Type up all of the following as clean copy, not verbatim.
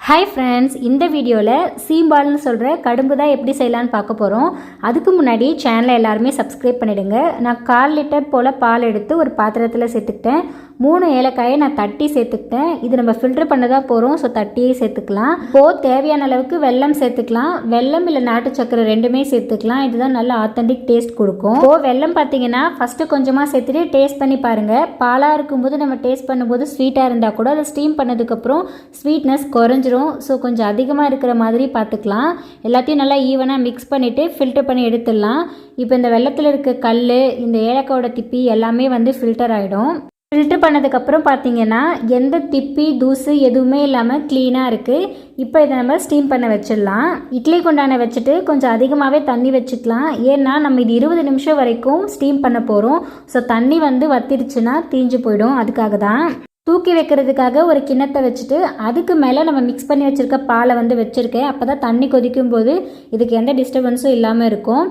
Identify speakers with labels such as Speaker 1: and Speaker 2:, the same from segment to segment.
Speaker 1: Hi friends, இந்த வீடியோவில் சீம்பால்னு சொல்கிற கடும்பு தான் எப்படி செய்யலான்னு பார்க்க போகிறோம். அதுக்கு முன்னாடி சேனலை எல்லாருமே சப்ஸ்கிரைப் பண்ணிவிடுங்க. நான் 1/4 லிட்டர் போல் பால் எடுத்து ஒரு பாத்திரத்தில் சேர்த்துக்கிட்டேன். 3 ஏலக்காயை நான் தட்டி சேர்த்துக்கிட்டேன். இது நம்ம ஃபில்டர் பண்ண தான் போகிறோம், ஸோ தட்டியே சேர்த்துக்கலாம். இப்போது தேவையான அளவுக்கு வெல்லம் சேர்த்துக்கலாம். வெல்லம் இல்லை நாட்டு சக்கரை ரெண்டுமே சேர்த்துக்கலாம். இதுதான் நல்ல ஆத்தென்டிக் டேஸ்ட் கொடுக்கும். இப்போது வெல்லம் பார்த்தீங்கன்னா ஃபஸ்ட்டு கொஞ்சமாக சேர்த்துட்டு டேஸ்ட் பண்ணி பாருங்கள். பாலாக இருக்கும்போது நம்ம டேஸ்ட் பண்ணும்போது ஸ்வீட்டாக இருந்தால் கூட அதை ஸ்டீம் பண்ணதுக்கப்புறம் ஸ்வீட்னஸ் குறைஞ்சிரும். ஸோ கொஞ்சம் அதிகமாக இருக்கிற மாதிரி பார்த்துக்கலாம். எல்லாத்தையும் நல்லா ஈவனாக மிக்ஸ் பண்ணிவிட்டு ஃபில்டர் பண்ணி எடுத்துடலாம். இப்போ இந்த வெள்ளத்தில் இருக்க கல், இந்த ஏலக்காயோட திப்பி எல்லாமே ஃபில்டர் ஆகிடும். ஃபில்டர் பண்ணதுக்கப்புறம் பார்த்தீங்கன்னா எந்த திப்பி தூசு எதுவுமே இல்லாமல் க்ளீனாக இருக்குது. இப்போ இதை நம்ம ஸ்டீம் பண்ண வச்சிடலாம். இட்லி குண்டான வச்சுட்டு கொஞ்சம் அதிகமாகவே தண்ணி வச்சுக்கலாம். ஏன்னா நம்ம இது 20 நிமிஷம் வரைக்கும் ஸ்டீம் பண்ண போகிறோம். ஸோ தண்ணி வத்திருச்சுன்னா தீஞ்சு போயிடும். அதுக்காக தான் தூக்கி வைக்கிறதுக்காக ஒரு கிண்ணத்தை வச்சுட்டு அதுக்கு மேலே நம்ம மிக்ஸ் பண்ணி வச்சுருக்க பாலை வச்சுருக்கேன். அப்போ தான் தண்ணி கொதிக்கும் போது இதுக்கு எந்த டிஸ்டர்பன்ஸும் இல்லாமல் இருக்கும்.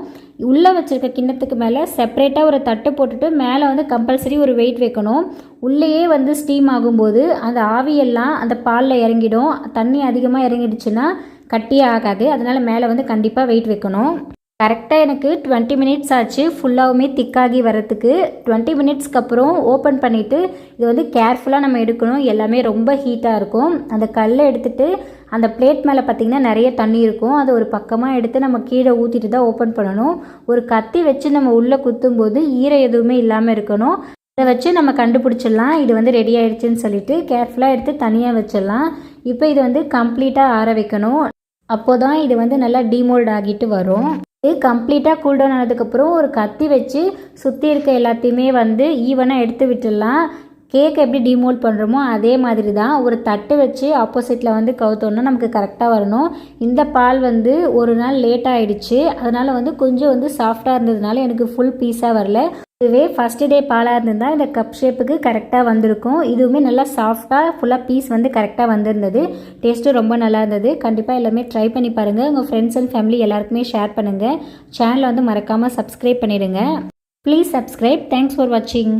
Speaker 1: உள்ளே வச்சுருக்க கிண்ணத்துக்கு மேலே செப்பரேட்டாக ஒரு தட்டு போட்டுட்டு மேலே கம்பல்சரி ஒரு வெயிட் வைக்கணும். உள்ளேயே ஸ்டீம் ஆகும்போது அந்த ஆவியெல்லாம் அந்த பாலில் இறங்கிடும். தண்ணி அதிகமாக இறங்கிடுச்சுன்னா கட்டியே ஆகாது. அதனால் மேலே கண்டிப்பாக வெயிட் வைக்கணும். கரெக்டாக எனக்கு 20 மினிட்ஸ் ஆச்சு ஃபுல்லாகவுமே திக்காகி வரத்துக்கு. 20 மினிட்ஸ்க்கு அப்புறம் ஓப்பன் பண்ணிவிட்டு இது கேர்ஃபுல்லாக நம்ம எடுக்கணும். எல்லாமே ரொம்ப ஹீட்டாக இருக்கும். அந்த கல்லை எடுத்துகிட்டு அந்த பிளேட் மேலே பார்த்திங்கன்னா நிறைய தண்ணி இருக்கும். அதை ஒரு பக்கமாக எடுத்து நம்ம கீழே ஊற்றிட்டு தான் ஓப்பன் பண்ணணும். ஒரு கத்தி வச்சு நம்ம உள்ளே குத்தும்போது ஈரம் எதுவுமே இல்லாமல் இருக்கணும். இதை வச்சு நம்ம கண்டுபிடிச்சிடலாம் இது ரெடி ஆகிடுச்சின்னு சொல்லிட்டு கேர்ஃபுல்லாக எடுத்து தனியாக வச்சிடலாம். இப்போ இது கம்ப்ளீட்டாக ஆற வைக்கணும். அப்போ தான் இது நல்லா டீமோல்ட் ஆகிட்டு வரும். கம்ப்ளீட்டாக கூல்டவுன் ஆனதுக்கப்புறம் ஒரு கத்தி வச்சு சுற்றி இருக்க எல்லாத்தையுமே ஈவனாக எடுத்து விட்டுடலாம். கேக் எப்படி டிமோல்ட் பண்ணுறோமோ அதே மாதிரி தான் ஒரு தட்டு வச்சு ஆப்போசிட்டில் கவுத்தோன்னா நமக்கு கரெக்டாக வரணும். இந்த பால் ஒரு நாள் லேட் ஆகிடுச்சு. அதனால் கொஞ்சம் சாஃப்டாக இருந்ததுனால எனக்கு ஃபுல் பீஸாக வரல. இதுவே ஃபஸ்ட்டு டே பாலாக இருந்திருந்தால் இந்த கப் ஷேப்புக்கு கரெக்டாக வந்திருக்கும். இதுவுமே நல்லா சாஃப்டாக ஃபுல்லாக பீஸ் கரெக்டாக வந்திருந்தது. டேஸ்ட்டும் ரொம்ப நல்லா இருந்தது. கண்டிப்பாக எல்லாமே ட்ரை பண்ணி பாருங்கள். உங்கள் ஃப்ரெண்ட்ஸ் அண்ட் ஃபேமிலி எல்லாருக்குமே ஷேர் பண்ணுங்கள். சேனலை மறக்காமல் சப்ஸ்கிரைப் பண்ணிவிடுங்க. Please subscribe. தேங்க்ஸ் ஃபார் வாட்சிங்.